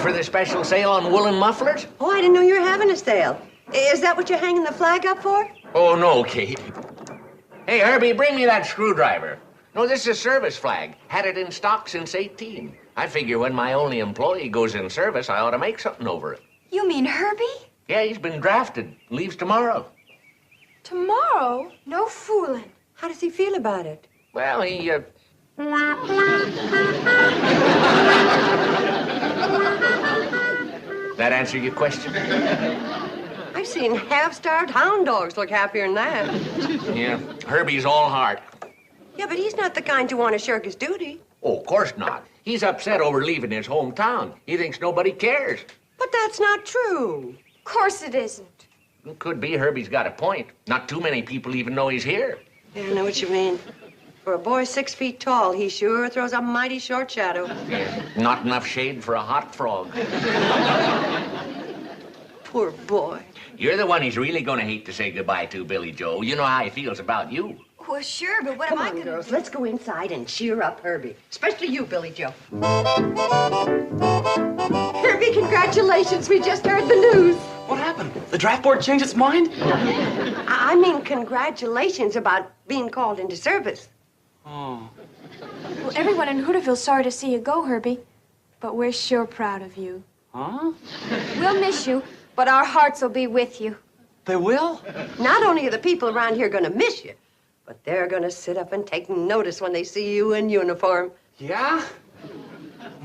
for the special sale on woolen mufflers? Oh, I didn't know you were having a sale. Is that what you're hanging the flag up for? Oh, no, Kate. Hey, Herbie, bring me that screwdriver. No, this is a service flag. Had it in stock since 18. I figure when my only employee goes in service, I ought to make something over it. You mean Herbie? Yeah, he's been drafted. Leaves tomorrow. Tomorrow? No fooling. How does he feel about it? Well, he, That answer your question? I've seen half-starved hound dogs look happier than that. Yeah, Herbie's all heart. Yeah, but he's not the kind to want to shirk his duty. Oh, of course not. He's upset over leaving his hometown. He thinks nobody cares. But that's not true. Of course it isn't. It could be Herbie's got a point. Not too many people even know he's here. Yeah, I know what you mean. For a boy 6 feet tall, he sure throws a mighty short shadow. Yeah, not enough shade for a hot frog. Poor boy. You're the one he's really going to hate to say goodbye to, Billy Joe. You know how he feels about you. Well, sure, but what Come am I on, gonna girls, do? let's go inside and cheer up Herbie. Especially you, Billy Joe. Herbie, congratulations. We just heard the news. What happened? The draft board changed its mind? I mean, congratulations about being called into service. Oh. Well, everyone in Hooterville's sorry to see you go, Herbie. But we're sure proud of you. Huh? We'll miss you, but our hearts will be with you. They will? Not only are the people around here going to miss you, but they're going to sit up and take notice when they see you in uniform. Yeah?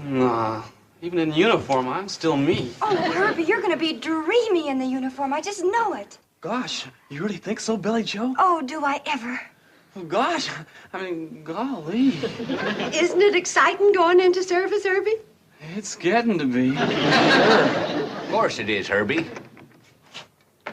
Nah. Even in uniform, I'm still me. Oh, Herbie, you're gonna be dreamy in the uniform. I just know it. Gosh, you really think so, Billy Joe? Oh, do I ever? Oh, gosh, I mean, golly. Isn't it exciting going into service, Herbie? It's getting to be. Of course it is, Herbie.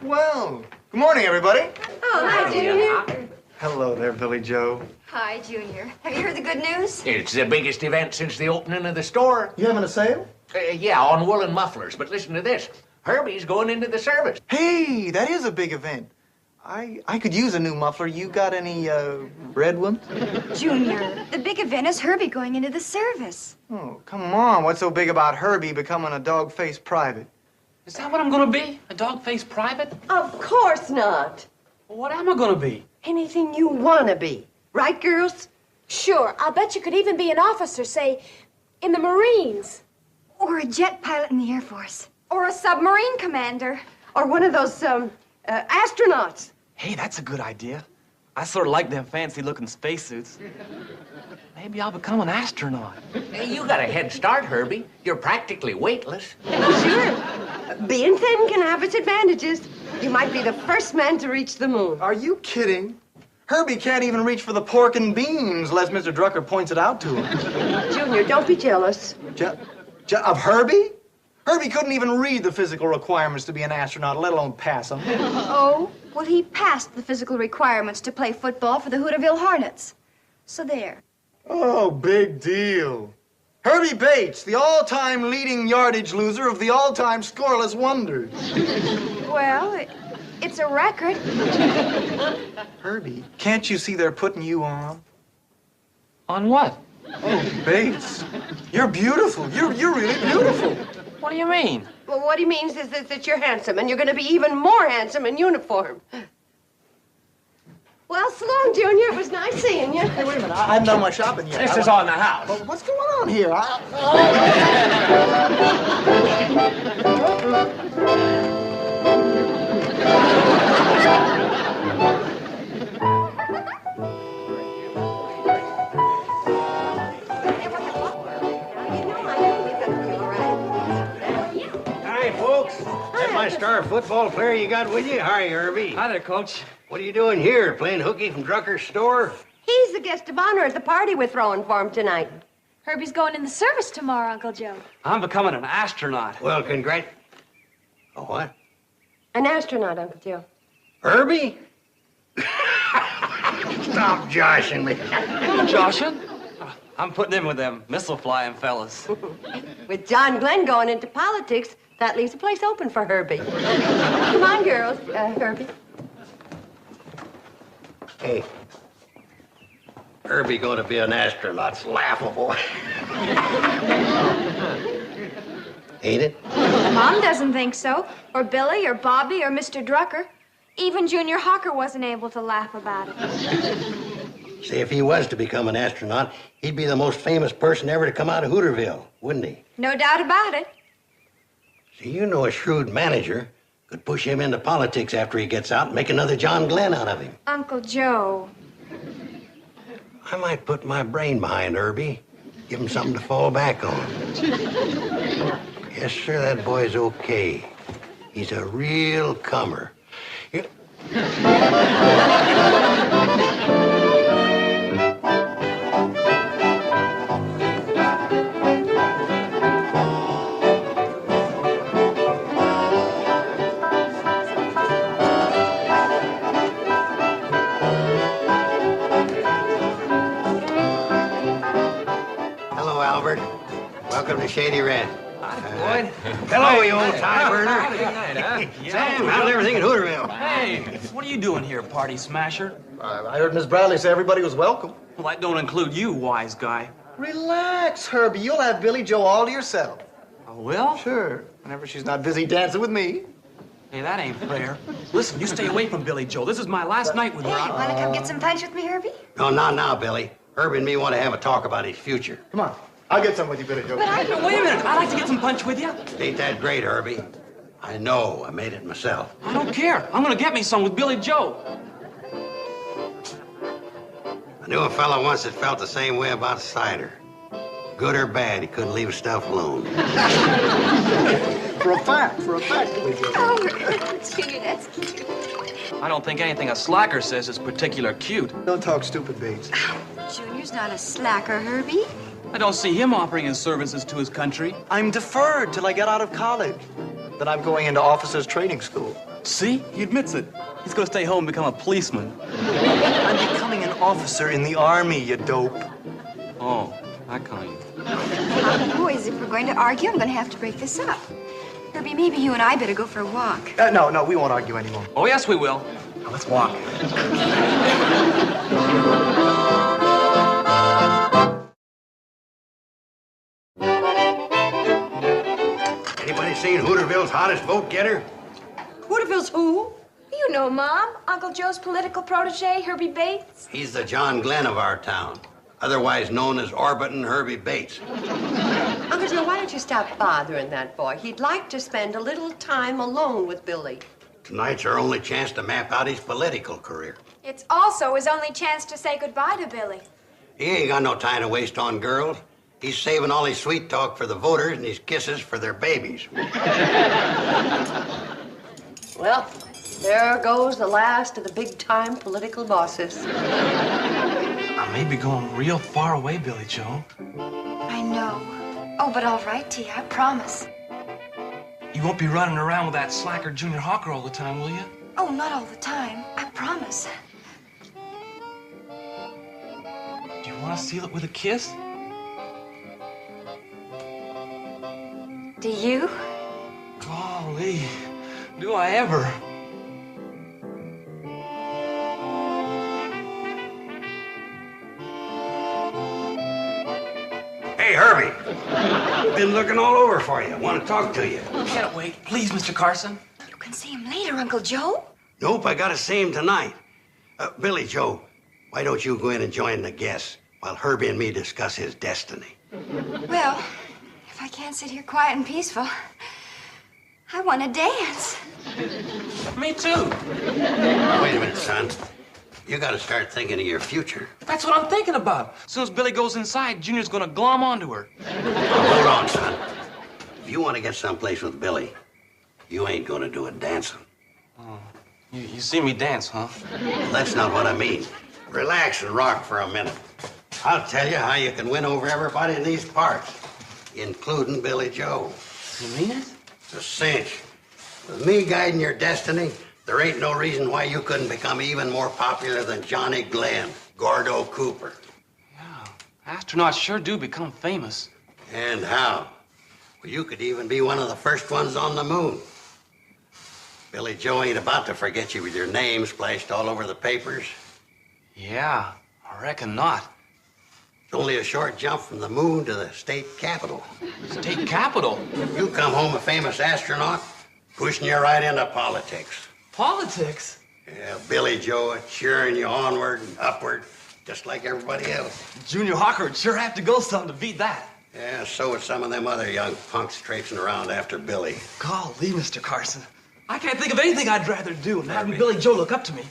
Well, good morning, everybody. Oh, hi, Junior. Hello there, Billy Joe. Hi, Junior. Have you heard the good news? It's the biggest event since the opening of the store. You having a sale? Yeah, on woolen mufflers. But listen to this. Herbie's going into the service. Hey, that is a big event. I could use a new muffler. You got any, red ones? Junior, the big event is Herbie going into the service. Oh, come on. What's so big about Herbie becoming a dog-faced private? Is that what I'm gonna be? A dog-faced private? Of course not. Well, what am I gonna be? Anything you want to be. Right, girls? Sure, I'll bet you could even be an officer, say, in the Marines. Or a jet pilot in the Air Force. Or a submarine commander. Or one of those, astronauts. Hey, that's a good idea. I sort of like them fancy-looking spacesuits. Maybe I'll become an astronaut. Hey, you got a head start, Herbie. You're practically weightless. Sure. Being thin can have its advantages. You might be the first man to reach the moon. Are you kidding? Herbie can't even reach for the pork and beans unless Mr. Drucker points it out to him. Junior, don't be jealous. Of Herbie? Herbie couldn't even read the physical requirements to be an astronaut, let alone pass them. Oh, well, he passed the physical requirements to play football for the Hooterville Hornets. So there. Oh, big deal. Herbie Bates, the all-time leading yardage loser of the all-time scoreless wonders. Well, it's a record. Herbie, can't you see they're putting you on? On what? Oh, Bates, you're beautiful. You're really beautiful. What do you mean? Well, what he means is that you're handsome, and you're going to be even more handsome in uniform. Well, so long, Junior. It was nice seeing you. Hey, wait a minute. I haven't done my shopping yet. This is on the house. But what's going on here? Hi, folks. That my star football player you got with you? Hi, Herbie. Hi there, Coach. What are you doing here? Playing hooky from Drucker's store? He's the guest of honor at the party we're throwing for him tonight. Herbie's going in the service tomorrow, Uncle Joe. I'm becoming an astronaut. Well, Oh, what? An astronaut, Uncle Joe. Herbie? Stop joshing me. I'm joshing. I'm putting in with them missile-flying fellas. With John Glenn going into politics, that leaves a place open for Herbie. Come on, girls. Herbie. Hey. Herbie going to be an astronaut's laughable. ain't it? Mom doesn't think so. Or Billy, or Bobby, or Mr. Drucker. Even Junior Hawker wasn't able to laugh about it. See, if he was to become an astronaut, he'd be the most famous person ever to come out of Hooterville, wouldn't he? No doubt about it. See, you know a shrewd manager could push him into politics after he gets out and make another John Glenn out of him. Uncle Joe. I might put my brain behind Herbie, give him something to fall back on. Yes, sir, that boy's okay. He's a real comer. You- Hello, Albert. Welcome to Shady Ranch. Boyd. Hello, you old tie burner. Big night, huh? Sam, how's everything in Hooterville? Hey, what are you doing here, party smasher? I heard Miss Bradley say everybody was welcome. Well, that don't include you, wise guy. Relax, Herbie. You'll have Billy Joe all to yourself. Oh, well? Sure. Whenever she's not busy dancing with me. Hey, that ain't fair. Listen, you stay away from Billy Joe. This is my last night with her. Hey, wanna come get some punch with me, Herbie? No, not now, Billy. Herbie and me want to have a talk about his future. Come on. I'll get some with you, Billy Joe. Wait a minute. I'd like to get some punch with you. Ain't that great, Herbie? I know. I made it myself. I don't care. I'm gonna get me some with Billy Joe. I knew a fellow once that felt the same way about cider. Good or bad, he couldn't leave his stuff alone. For a fact, Billy Joe. Oh, Junior, that's cute. I don't think anything a slacker says is particular cute. Don't talk stupid, Bates. Junior's not a slacker, Herbie. I don't see him offering his services to his country. I'm deferred till I get out of college. Then I'm going into officers' training school. See? He admits it. He's gonna stay home and become a policeman. I'm becoming an officer in the Army, you dope. Oh, that kind. Boys, if we're going to argue, I'm going to have to break this up. Herbie, maybe you and I better go for a walk. No, we won't argue anymore. Oh, yes, we will. Now, let's walk. Anybody seen Hooterville's hottest vote getter? Hooterville's who? You know, Mom. Uncle Joe's political protege, Herbie Bates. He's the John Glenn of our town, otherwise known as Orbitin' Herbie Bates. Uncle Joe, why don't you stop bothering that boy? He'd like to spend a little time alone with Billy. Tonight's our only chance to map out his political career. It's also his only chance to say goodbye to Billy. He ain't got no time to waste on girls. He's saving all his sweet talk for the voters and his kisses for their babies. Well, there goes the last of the big-time political bosses. I may be going real far away, Billy Joe. I know. Oh, but all right, T, I promise. You won't be running around with that slacker Junior Hawker all the time, will you? Oh, not all the time. I promise. Do you want to seal it with a kiss? Do you? Golly, do I ever? Hey, Herbie. Been looking all over for you. Want to talk to you. Can't wait. Please, Mr. Carson. You can see him later, Uncle Joe. Nope, I gotta see him tonight. Billy Joe, why don't you go in and join the guests while Herbie and me discuss his destiny? Well, if I can't sit here quiet and peaceful, I want to dance. Me too. Wait a minute, son. You gotta start thinking of your future. That's what I'm thinking about. As soon as Billy goes inside, Junior's gonna glom onto her. Now, hold on, son. If you want to get someplace with Billy, you ain't gonna do it dancing. You see me dance, huh? Well, that's not what I mean. Relax and rock for a minute. I'll tell you how you can win over everybody in these parts, including Billy Joe. You mean it? It's a cinch. With me guiding your destiny, there ain't no reason why you couldn't become even more popular than Johnny Glenn, Gordo Cooper. Yeah. Astronauts sure do become famous. And how? Well, you could even be one of the first ones on the moon. Billy Joe ain't about to forget you with your name splashed all over the papers. Yeah, I reckon not. Only a short jump from the moon to the state capitol. State capitol? You come home a famous astronaut, pushing you right into politics. Politics? Yeah, Billy Joe cheering you onward and upward, just like everybody else. Junior Hawker would sure have to go some to beat that. Yeah, so would some of them other young punks traipsing around after Billy. Golly, Mr. Carson. I can't think of anything I'd rather do than having Billy Joe look up to me.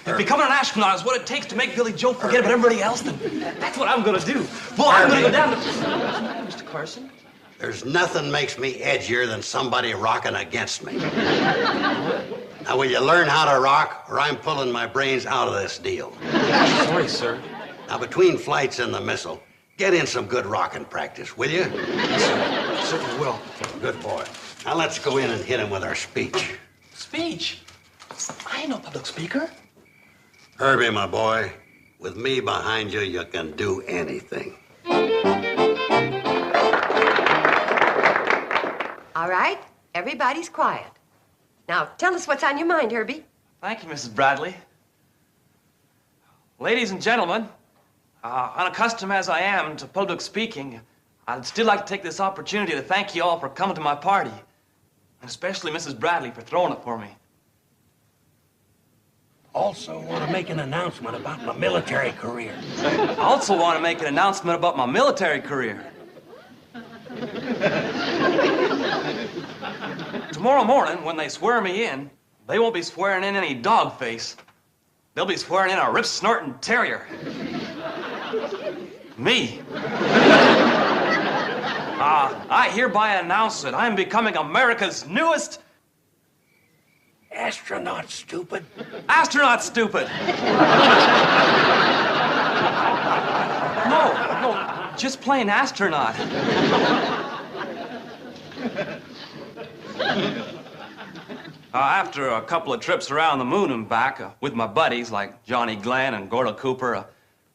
If becoming an astronaut is what it takes to make Billy Joe forget about everybody else, then that's what I'm gonna do. Well, I'm gonna go down to... Mr. Carson? There's nothing makes me edgier than somebody rocking against me. Now, will you learn how to rock, or I'm pulling my brains out of this deal? Sorry, sir. Now, between flights and the missile, get in some good rocking practice, will you? Yes, sir. Certainly will. Good boy. Now, let's go in and hit him with our speech. Speech? I ain't no public speaker. Herbie, my boy, with me behind you, you can do anything. All right, everybody's quiet. Now, tell us what's on your mind, Herbie. Thank you, Mrs. Bradley. Ladies and gentlemen, unaccustomed as I am to public speaking, I'd still like to take this opportunity to thank you all for coming to my party, and especially Mrs. Bradley for throwing it for me. Also want to make an announcement about my military career. I also want to make an announcement about my military career. Tomorrow morning, when they swear me in, they won't be swearing in any dog face. They'll be swearing in a rip-snorting terrier. Me. I hereby announce that I'm becoming America's newest... Astronaut, stupid. Astronaut stupid. No, just plain astronaut. After a couple of trips around the moon and back with my buddies like Johnny Glenn and Gordo Cooper,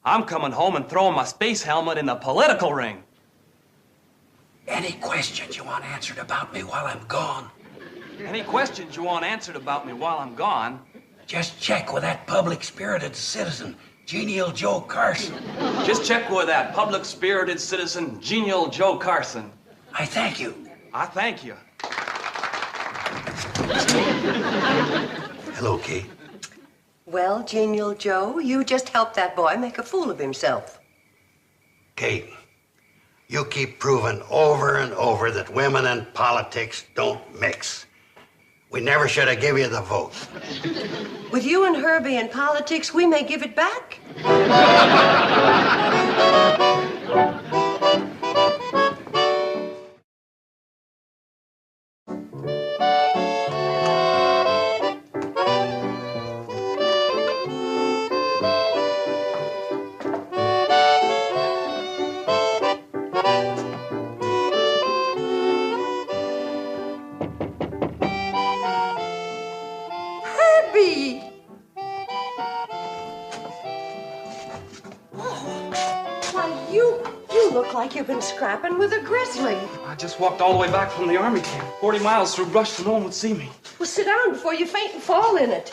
I'm coming home and throwing my space helmet in the political ring. Any questions you want answered about me while I'm gone? Any questions you want answered about me while I'm gone? Just check with that public-spirited citizen, Genial Joe Carson. Just check with that public-spirited citizen, Genial Joe Carson. I thank you. I thank you. Hello, Kate. Well, Genial Joe, you just helped that boy make a fool of himself. Kate, you keep proving over and over that women and politics don't mix. We never should have given you the vote. With you and Herbie in politics, we may give it back. Like you've been scrapping with a grizzly. I just walked all the way back from the army camp, 40 miles through brush so no one would see me. Well, sit down before you faint and fall in it.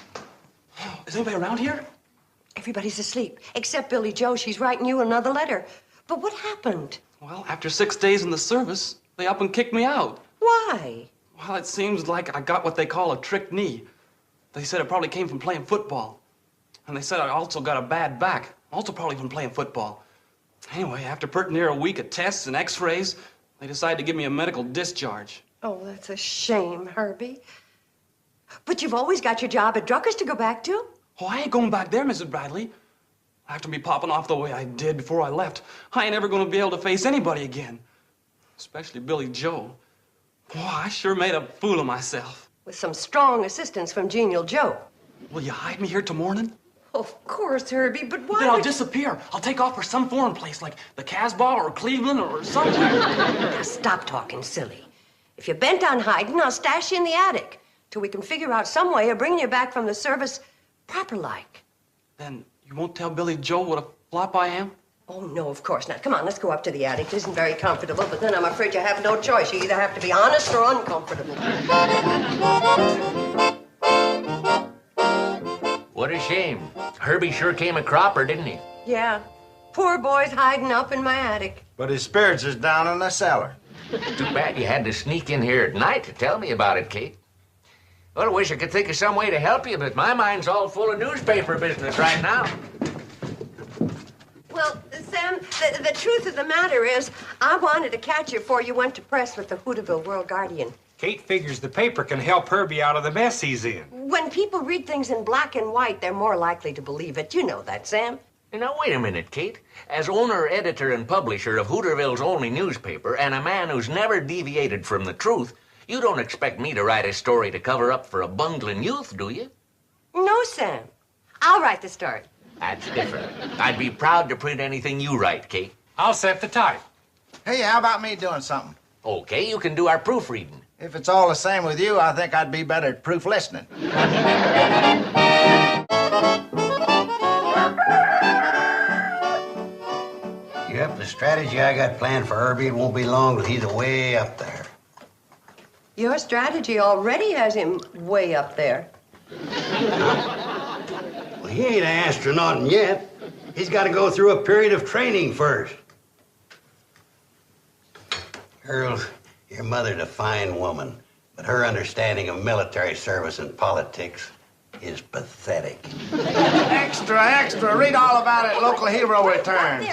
Is anybody around here? Everybody's asleep, except Billy Joe. She's writing you another letter. But what happened? Well, after 6 days in the service, they up and kicked me out. Why? Well, it seems like I got what they call a trick knee. They said it probably came from playing football. And they said I also got a bad back, also probably from playing football. Anyway, after pretty near a week of tests and x-rays, they decided to give me a medical discharge. Oh, that's a shame, Herbie. But you've always got your job at Drucker's to go back to. Oh, I ain't going back there, Mrs. Bradley. After me popping off the way I did before I left, I ain't ever going to be able to face anybody again. Especially Billy Joe. Boy, I sure made a fool of myself. With some strong assistance from Genial Joe. Will you hide me here till morning? Of course, Herbie, but why Then I'll disappear. I'll take off for some foreign place like the Casbah or Cleveland or somewhere. Now, stop talking silly. If you're bent on hiding, I'll stash you in the attic till we can figure out some way of bringing you back from the service proper-like. Then you won't tell Billy Joe what a flop I am? Oh, no, of course not. Come on, let's go up to the attic. It isn't very comfortable, but then I'm afraid you have no choice. You either have to be honest or uncomfortable. What a shame. Herbie sure came a cropper, didn't he? Yeah. poor boy's hiding up in my attic. But his spirits is down in the cellar. Too bad you had to sneak in here at night to tell me about it, Kate. Well, I wish I could think of some way to help you, but my mind's all full of newspaper business right now. Well, Sam, the truth of the matter is, I wanted to catch you before you went to press with the Hooterville World Guardian. Kate figures the paper can help Herbie out of the mess he's in. When people read things in black and white, they're more likely to believe it. You know that, Sam. Now, wait a minute, Kate. As owner, editor, and publisher of Hooterville's only newspaper, and a man who's never deviated from the truth, you don't expect me to write a story to cover up for a bungling youth, do you? No, Sam. I'll write the story. That's different. I'd be proud to print anything you write, Kate. I'll set the type. Hey, how about me doing something? Okay, you can do our proofreading. If it's all the same with you, I think I'd be better at proof listening. Yep, the strategy I got planned for Herbie, it won't be long till he's way up there. Your strategy already has him way up there. Well, he ain't an astronaut yet. He's got to go through a period of training first. Earl, your mother's a fine woman, but her understanding of military service and politics is pathetic. Extra, read all about it. Local hero returns.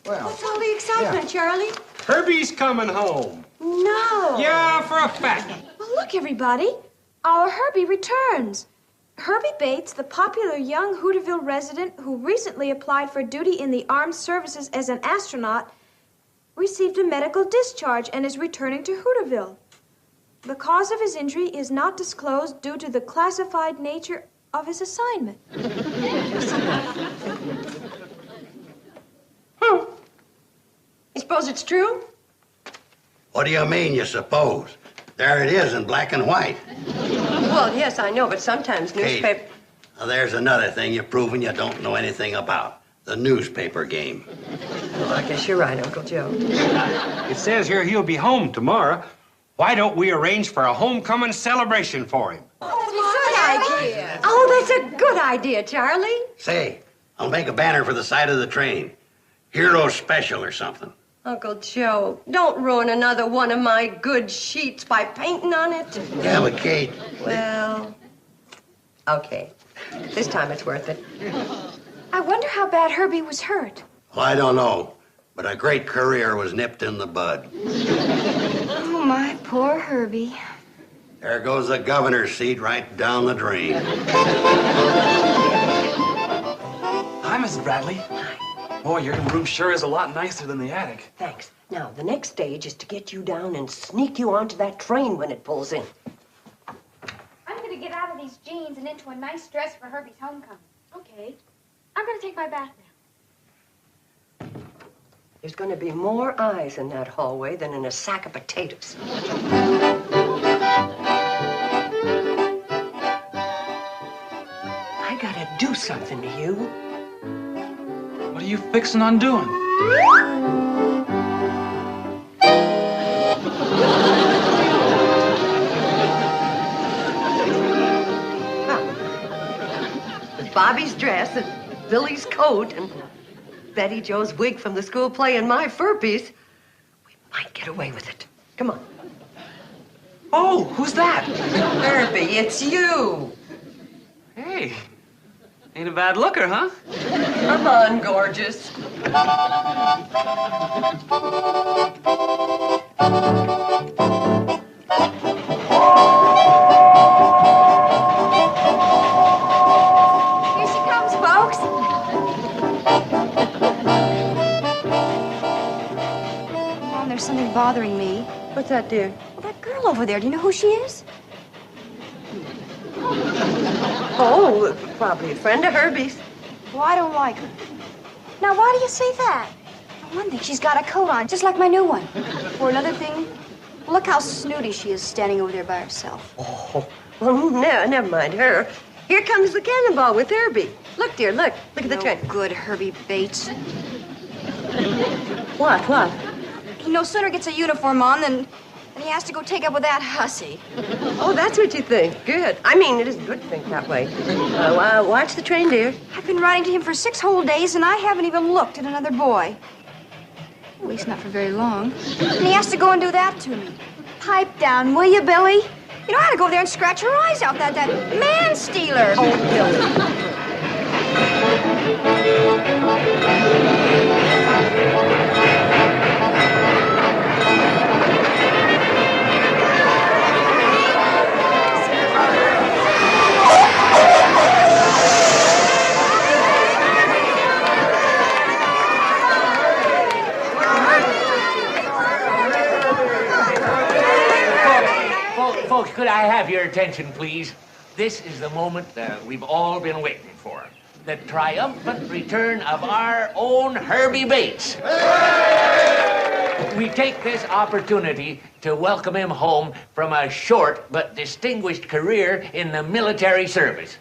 Well, What's all the excitement, Charlie? Herbie's coming home. No. Yeah, for a fact. Well, look, everybody. Our Herbie returns. Herbie Bates, the popular young Hooterville resident who recently applied for duty in the armed services as an astronaut, received a medical discharge and is returning to Hooterville. The cause of his injury is not disclosed due to the classified nature of his assignment. You suppose it's true? What do you mean, you suppose? There it is in black and white. Well, yes, I know, but sometimes Kate, newspaper... now there's another thing you're proving you don't know anything about. The newspaper game. Well, I guess you're right, Uncle Joe. It says here he'll be home tomorrow. Why don't we arrange for a homecoming celebration for him? Oh, that's a good idea, Charlie. Say, I'll make a banner for the side of the train. Hero special or something. Uncle Joe, don't ruin another one of my good sheets by painting on it. Yeah, but Kate... Well, okay. This time it's worth it. I wonder how bad Herbie was hurt. Well, I don't know, but a great career was nipped in the bud. Oh, my poor Herbie. There goes the governor's seat right down the drain. Hi, Mrs. Bradley. Boy, your room sure is a lot nicer than the attic. Thanks. Now, the next stage is to get you down and sneak you onto that train when it pulls in. I'm going to get out of these jeans and into a nice dress for Herbie's homecoming. Okay. I'm going to take my bath now. There's going to be more eyes in that hallway than in a sack of potatoes. I gotta do something to you. What are you fixing on doing? With Bobby's dress and Billy's coat and Betty Jo's wig from the school play and my fur piece, we might get away with it. Come on. Oh, who's that? Herbie, it's you. Hey, ain't a bad looker, huh? Come on, gorgeous. Here she comes, folks. Mom, there's something bothering me. What's that, dear? Well, that girl over there, do you know who she is? Oh, probably a friend of Herbie's. Well, I don't like her. Now, why do you say that? For one thing, she's got a coat on, just like my new one. For another thing, look how snooty she is standing over there by herself. Oh, well, no, never mind her. Here comes the cannonball with Herbie. Look, dear, look. Look at the train. Good Herbie Bates. What? He no sooner gets a uniform on than and he has to go take up with that hussy. Oh, that's what you think. Good. I mean, it is good to think that way. Watch the train, dear. I've been writing to him for 6 whole days, and I haven't even looked at another boy. At least not for very long. And he has to go and do that to me. Pipe down, will you, Billy? You know how to go there and scratch your eyes out, that man-stealer. Oh, Billy. Folks, could I have your attention, please? This is the moment we've all been waiting for. The triumphant return of our own Herbie Bates. We take this opportunity to welcome him home from a short but distinguished career in the military service.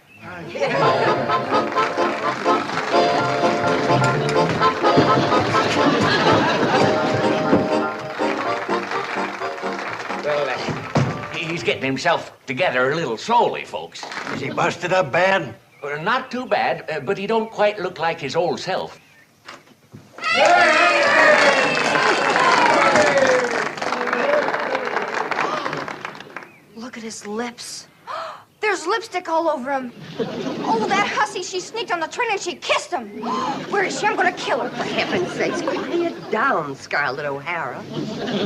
He's getting himself together a little slowly, folks. Is he busted up bad? Not too bad, but he don't quite look like his old self. Look at his lips. There's lipstick all over him. Oh, that hussy, she sneaked on the train and she kissed him. Where is she? I'm gonna kill her. For heaven's sakes, quiet down, Scarlett O'Hara.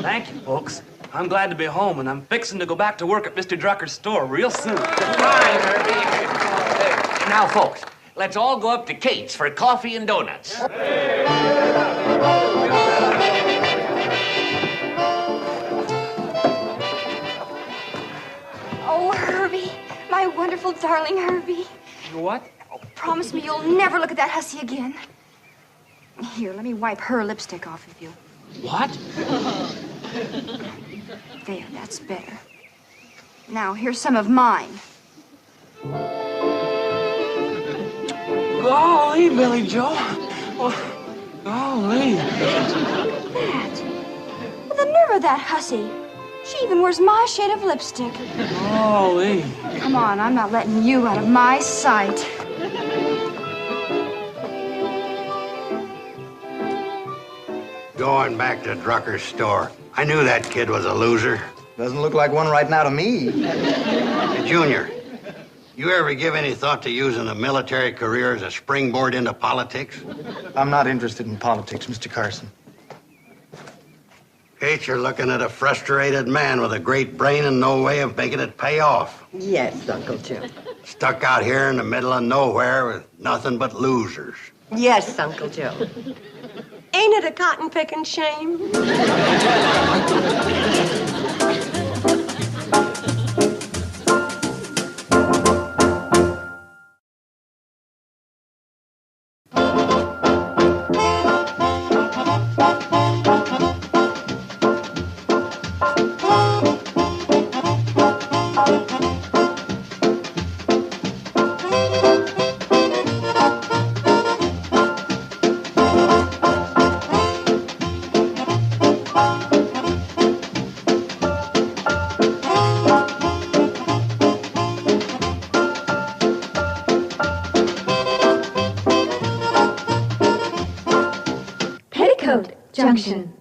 Thank you, folks. I'm glad to be home, and I'm fixing to go back to work at Mr. Drucker's store real soon. Fine, Herbie. Now, folks, let's all go up to Kate's for coffee and donuts. Oh, Herbie, my wonderful darling Herbie. What? Oh, promise me you'll never look at that hussy again. Here, let me wipe her lipstick off of you. What? There, that's better. Now, here's some of mine. Golly, Billy Joe. Oh, golly. That. Well, the nerve of that hussy. She even wears my shade of lipstick. Golly. Come on, I'm not letting you out of my sight. Going back to Drucker's store. I knew that kid was a loser. Doesn't look like one right now to me. Hey, Junior, you ever give any thought to using a military career as a springboard into politics? I'm not interested in politics, Mr. Carson. Kate, you're looking at a frustrated man with a great brain and no way of making it pay off. Yes, Uncle Joe. Stuck out here in the middle of nowhere with nothing but losers. Yes, Uncle Joe. Ain't it a cotton-picking shame? Petticoat Junction.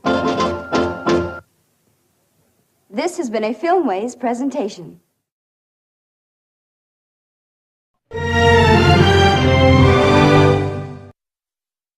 This has been a Filmways presentation.